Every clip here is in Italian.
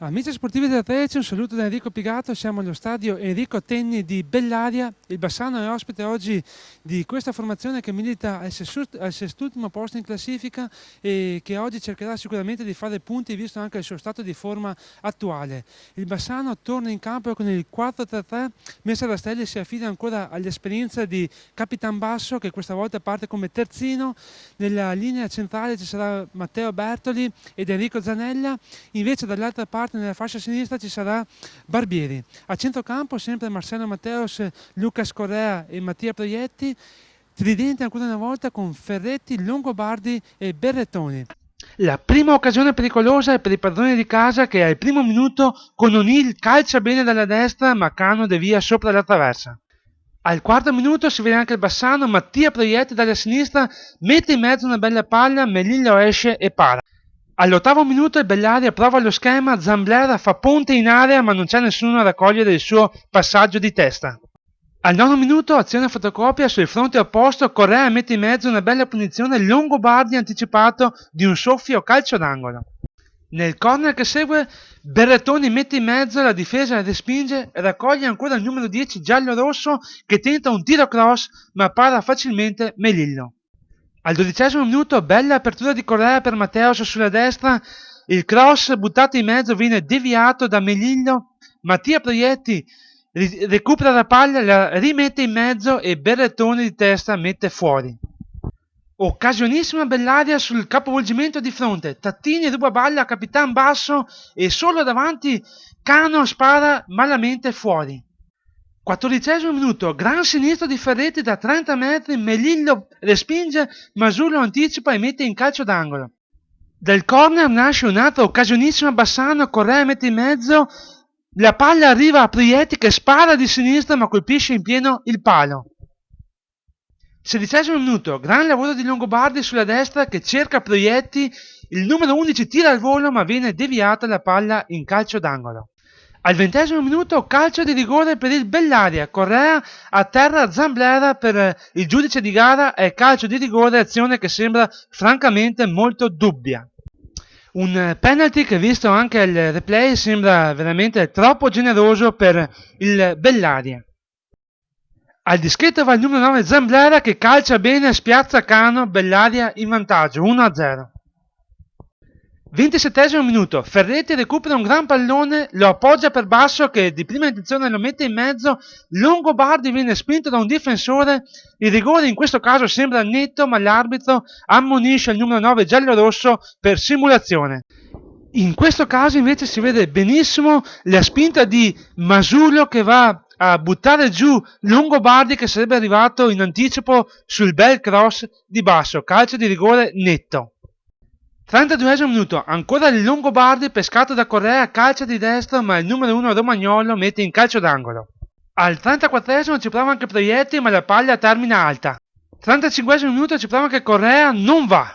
Amici sportivi della Trece, un saluto da Enrico Pigato, siamo allo stadio Enrico Tenni di Bellaria. Il Bassano è ospite oggi di questa formazione che milita al sest'ultimo posto in classifica e che oggi cercherà sicuramente di fare punti visto anche il suo stato di forma attuale. Il Bassano torna in campo con il 4-3-3, Messa Rastelli si affida ancora all'esperienza di Capitan Basso che questa volta parte come terzino. Nella linea centrale ci sarà Matteo Bertoli ed Enrico Zanella, invece dall'altra parte nella fascia sinistra ci sarà Barbieri. A centrocampo sempre Marcelo Matteos, Lucas Correa e Mattia Proietti. Tridente ancora una volta con Ferretti, Longobardi e Berrettoni. La prima occasione pericolosa è per i padroni di casa che al primo minuto con O'Neill calcia bene dalla destra ma Cano devia sopra la traversa. Al quarto minuto si vede anche il Bassano, Mattia Proietti dalla sinistra mette in mezzo una bella palla, Melillo esce e para. All'ottavo minuto il Bellaria prova lo schema, Zamblera fa ponte in area ma non c'è nessuno a raccogliere il suo passaggio di testa. Al nono minuto azione fotocopia sul fronte opposto, Correa mette in mezzo una bella punizione, Longobardi anticipato di un soffio calcio d'angolo. Nel corner che segue Berrettoni mette in mezzo, la difesa respinge, raccoglie ancora il numero 10 giallo-rosso che tenta un tiro cross ma para facilmente Melillo. Al 12° minuto bella apertura di Correa per Matteos sulla destra, il cross buttato in mezzo viene deviato da Melillo, Mattia Proietti recupera la palla, la rimette in mezzo e Berrettoni di testa mette fuori. Occasionissima Bellaria sul capovolgimento di fronte, Tattini ruba palla a Capitan Basso e solo davanti Cano spara malamente fuori. 14° minuto, gran sinistro di Ferretti da 30 metri, Melillo respinge, Masullo anticipa e mette in calcio d'angolo. Dal corner nasce un'altra occasionissima Bassano, Correa mette in mezzo, la palla arriva a Proietti che spara di sinistra ma colpisce in pieno il palo. 16° minuto, gran lavoro di Longobardi sulla destra che cerca Proietti, il numero 11 tira al volo ma viene deviata la palla in calcio d'angolo. Al 20° minuto calcio di rigore per il Bellaria, Correa atterra Zamblera per il giudice di gara, è calcio di rigore, azione che sembra francamente molto dubbia. Un penalty che visto anche il replay sembra veramente troppo generoso per il Bellaria. Al dischetto va il numero 9 Zamblera che calcia bene, spiazza Cano, Bellaria in vantaggio 1-0. 27° minuto, Ferretti recupera un gran pallone, lo appoggia per Basso che di prima intenzione lo mette in mezzo, Longobardi viene spinto da un difensore, il rigore in questo caso sembra netto ma l'arbitro ammonisce il numero 9 giallo-rosso per simulazione. In questo caso invece si vede benissimo la spinta di Masullo che va a buttare giù Longobardi che sarebbe arrivato in anticipo sul bel cross di Basso, calcio di rigore netto. 32° minuto, ancora il Longobardi pescato da Correa, calcia di destra ma il numero 1 Romagnolo mette in calcio d'angolo. Al 34° ci prova anche Proietti ma la palla termina alta. 35° minuto ci prova anche Correa, non va.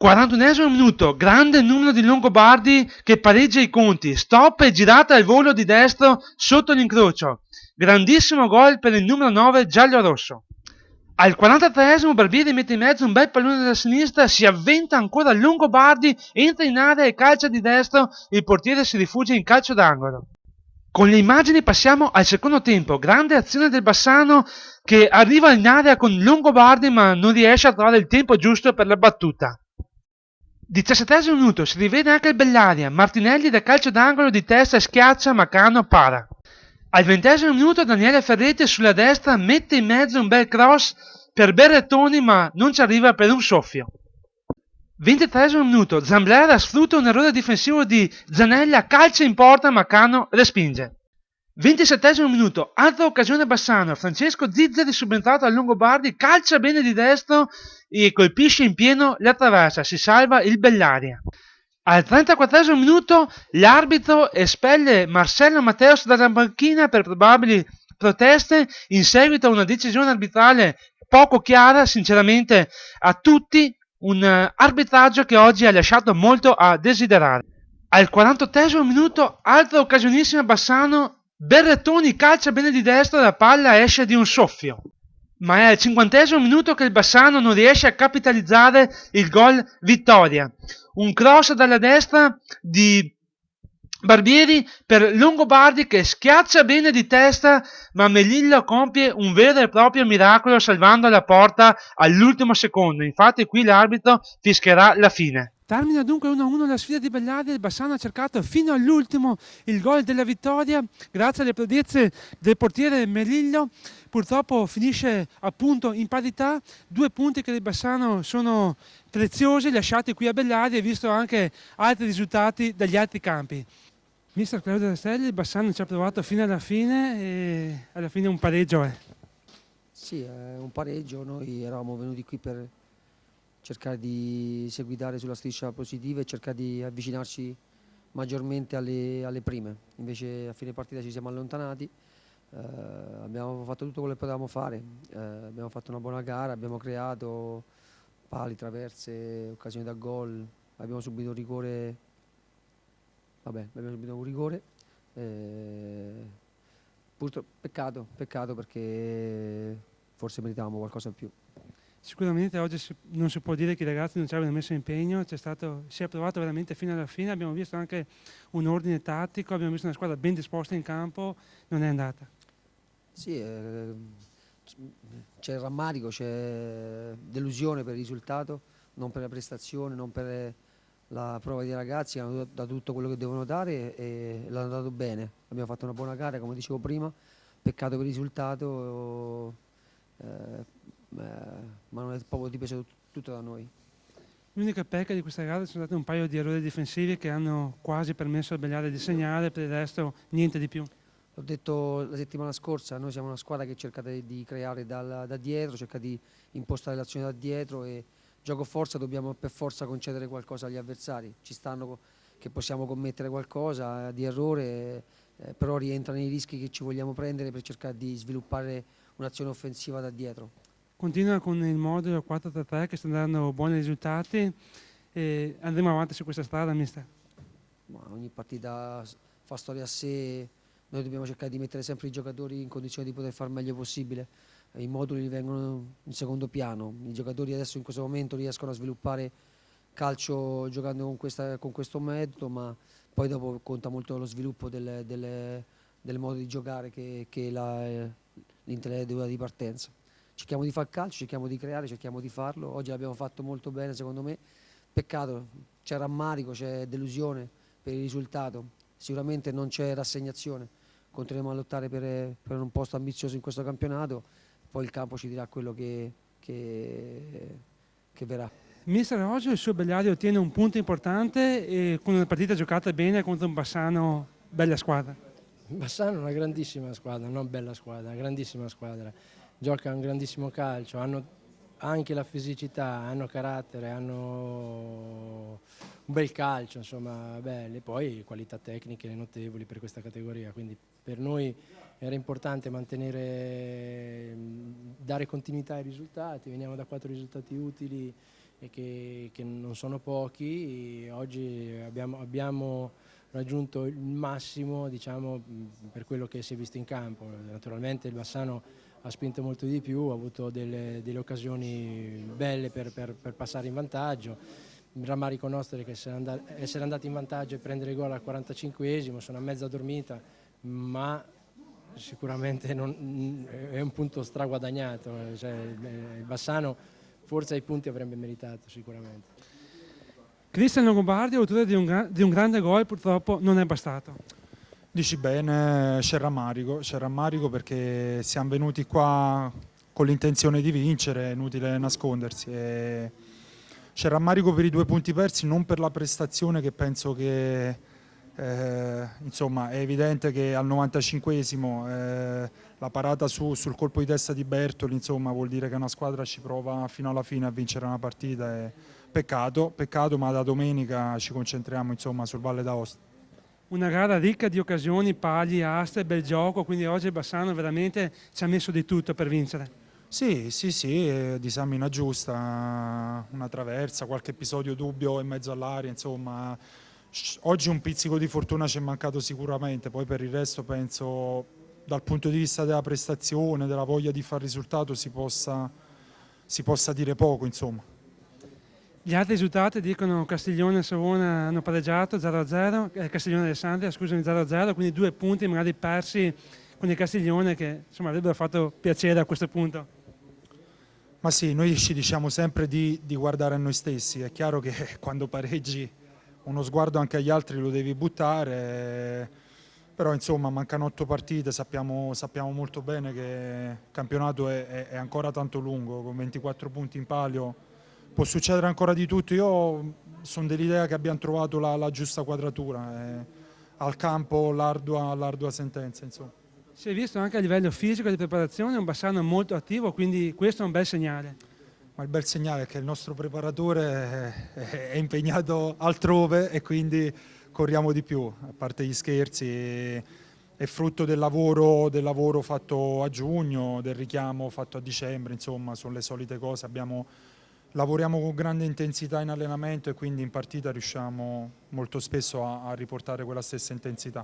41° minuto, grande numero di Longobardi che pareggia i conti, stop e girata al volo di destro sotto l'incrocio. Grandissimo gol per il numero 9 giallo-rosso. Al 43° Barbieri mette in mezzo un bel pallone dalla sinistra, si avventa ancora Longobardi, entra in area e calcia di destro, il portiere si rifugia in calcio d'angolo. Con le immagini passiamo al secondo tempo, grande azione del Bassano che arriva in area con Longobardi ma non riesce a trovare il tempo giusto per la battuta. 17° minuto, si rivede anche il Bellaria, Martinelli da calcio d'angolo di testa schiaccia ma Cano para. Al 20° minuto Daniele Ferretti sulla destra mette in mezzo un bel cross per Berrettoni ma non ci arriva per un soffio. 23° minuto, Zamblera sfrutta un errore difensivo di Zanella, calcia in porta ma Cano respinge. 27° minuto, altra occasione Bassano, Francesco Zizzeri subentrato al Longobardi, calcia bene di destro e colpisce in pieno la traversa, si salva il Bellaria. Al 34° minuto l'arbitro espelle Marcelo Matteos dalla panchina per probabili proteste in seguito a una decisione arbitrale poco chiara, sinceramente a tutti, un arbitraggio che oggi ha lasciato molto a desiderare. Al 48° minuto altra occasionissima Bassano, Berrettoni calcia bene di destra, la palla esce di un soffio. Ma è al 50° minuto che il Bassano non riesce a capitalizzare il gol vittoria. Un cross dalla destra di Barbieri per Longobardi che schiaccia bene di testa, ma Melillo compie un vero e proprio miracolo salvando la porta all'ultimo secondo. Infatti qui l'arbitro fischierà la fine. Termina dunque 1-1 la sfida di Bellaria, il Bassano ha cercato fino all'ultimo il gol della vittoria grazie alle prodezze del portiere Melillo, purtroppo finisce appunto in parità, 2 punti che il Bassano sono preziosi lasciati qui a Bellaria, visto anche altri risultati dagli altri campi. Mister Claudio Rastelli, il Bassano ci ha provato fino alla fine e alla fine un pareggio è. Sì, è un pareggio, noi eravamo venuti qui per cercare di seguitare sulla striscia positiva e cercare di avvicinarci maggiormente alle prime. Invece a fine partita ci siamo allontanati, abbiamo fatto tutto quello che potevamo fare, abbiamo fatto una buona gara, abbiamo creato pali, traverse, occasioni da gol, abbiamo subito un rigore, abbiamo subito un rigore. Purtroppo peccato perché forse meritavamo qualcosa in più. Sicuramente oggi non si può dire che i ragazzi non ci abbiano messo impegno, si è provato veramente fino alla fine, abbiamo visto anche un ordine tattico, abbiamo visto una squadra ben disposta in campo, non è andata. Sì, c'è rammarico, c'è delusione per il risultato, non per la prestazione, non per la prova dei ragazzi che hanno dato tutto quello che devono dare e l'hanno dato bene. Abbiamo fatto una buona gara, come dicevo prima, peccato per il risultato, ma non è proprio dipeso tutto da noi. L'unica pecca di questa gara sono stati un paio di errori difensivi che hanno quasi permesso al Begliare di segnare, per il resto niente di più. L'ho detto la settimana scorsa, noi siamo una squadra che cerca di creare da dietro, cerca di impostare l'azione da dietro e gioco forza dobbiamo per forza concedere qualcosa agli avversari. Ci stanno che possiamo commettere qualcosa di errore, però rientra nei rischi che ci vogliamo prendere per cercare di sviluppare un'azione offensiva da dietro. Continua con il modulo 4-3-3 che sta dando buoni risultati e andremo avanti su questa strada, mister. Ma ogni partita fa storia a sé, noi dobbiamo cercare di mettere sempre i giocatori in condizione di poter far meglio possibile. I moduli vengono in secondo piano, i giocatori adesso in questo momento riescono a sviluppare calcio giocando con questo metodo, ma poi dopo conta molto lo sviluppo del modo di giocare che è l'intelletto di partenza. Cerchiamo di fare calcio, cerchiamo di creare, cerchiamo di farlo. Oggi l'abbiamo fatto molto bene secondo me. Peccato, c'è rammarico, c'è delusione per il risultato. Sicuramente non c'è rassegnazione. Continueremo a lottare per un posto ambizioso in questo campionato. Poi il campo ci dirà quello che verrà. Mister, oggi il suo Begliari ottiene un punto importante e con una partita giocata bene contro un Bassano bella squadra. Bassano è una grandissima squadra, non bella squadra, una grandissima squadra. Gioca un grandissimo calcio, hanno anche la fisicità, hanno carattere, hanno un bel calcio, insomma, belli. Poi qualità tecniche notevoli per questa categoria, quindi per noi era importante mantenere, dare continuità ai risultati, veniamo da 4 risultati utili e che non sono pochi, oggi abbiamo raggiunto il massimo, diciamo, per quello che si è visto in campo. Naturalmente il Bassano ha spinto molto di più, ha avuto delle occasioni belle per passare in vantaggio. Il rammarico nostro è che essere andati in vantaggio e prendere gol al 45esimo, sono a mezza dormita, ma sicuramente è un punto straguadagnato. Cioè, il Bassano forse ai punti avrebbe meritato sicuramente. Cristian Longobardi, autore di un grande gol, purtroppo non è bastato. Dici bene, c'è rammarico perché siamo venuti qua con l'intenzione di vincere, è inutile nascondersi. C'è rammarico per i 2 punti persi, non per la prestazione che penso che, insomma, è evidente che al 95esimo la parata sul colpo di testa di Bertoli, insomma, vuol dire che una squadra ci prova fino alla fine a vincere una partita. Peccato, ma da domenica ci concentriamo, insomma, sul Valle d'Aosta. Una gara ricca di occasioni, pali, aste, bel gioco, quindi oggi il Bassano veramente ci ha messo di tutto per vincere. Sì, disamina giusta, una traversa, qualche episodio dubbio in mezzo all'aria, insomma. Oggi un pizzico di fortuna ci è mancato sicuramente, poi per il resto penso dal punto di vista della prestazione, della voglia di far risultato si possa dire poco, insomma. Gli altri risultati dicono Castiglione e Savona hanno pareggiato 0-0, Castiglione e Alessandria, scusami, 0-0, quindi 2 punti magari persi con il Castiglione che insomma avrebbero fatto piacere a questo punto. Ma sì, noi ci diciamo sempre di guardare a noi stessi. È chiaro che quando pareggi uno sguardo anche agli altri lo devi buttare, però insomma mancano 8 partite, sappiamo molto bene che il campionato è ancora tanto lungo, con 24 punti in palio può succedere ancora di tutto. Io sono dell'idea che abbiamo trovato la giusta quadratura, al campo l'ardua sentenza, insomma. Si è visto anche a livello fisico di preparazione un Bassano molto attivo, quindi questo è un bel segnale. Ma il bel segnale è che il nostro preparatore è impegnato altrove e quindi corriamo di più, a parte gli scherzi, è frutto del lavoro fatto a giugno, del richiamo fatto a dicembre, insomma sono le solite cose. Lavoriamo con grande intensità in allenamento e quindi in partita riusciamo molto spesso a riportare quella stessa intensità.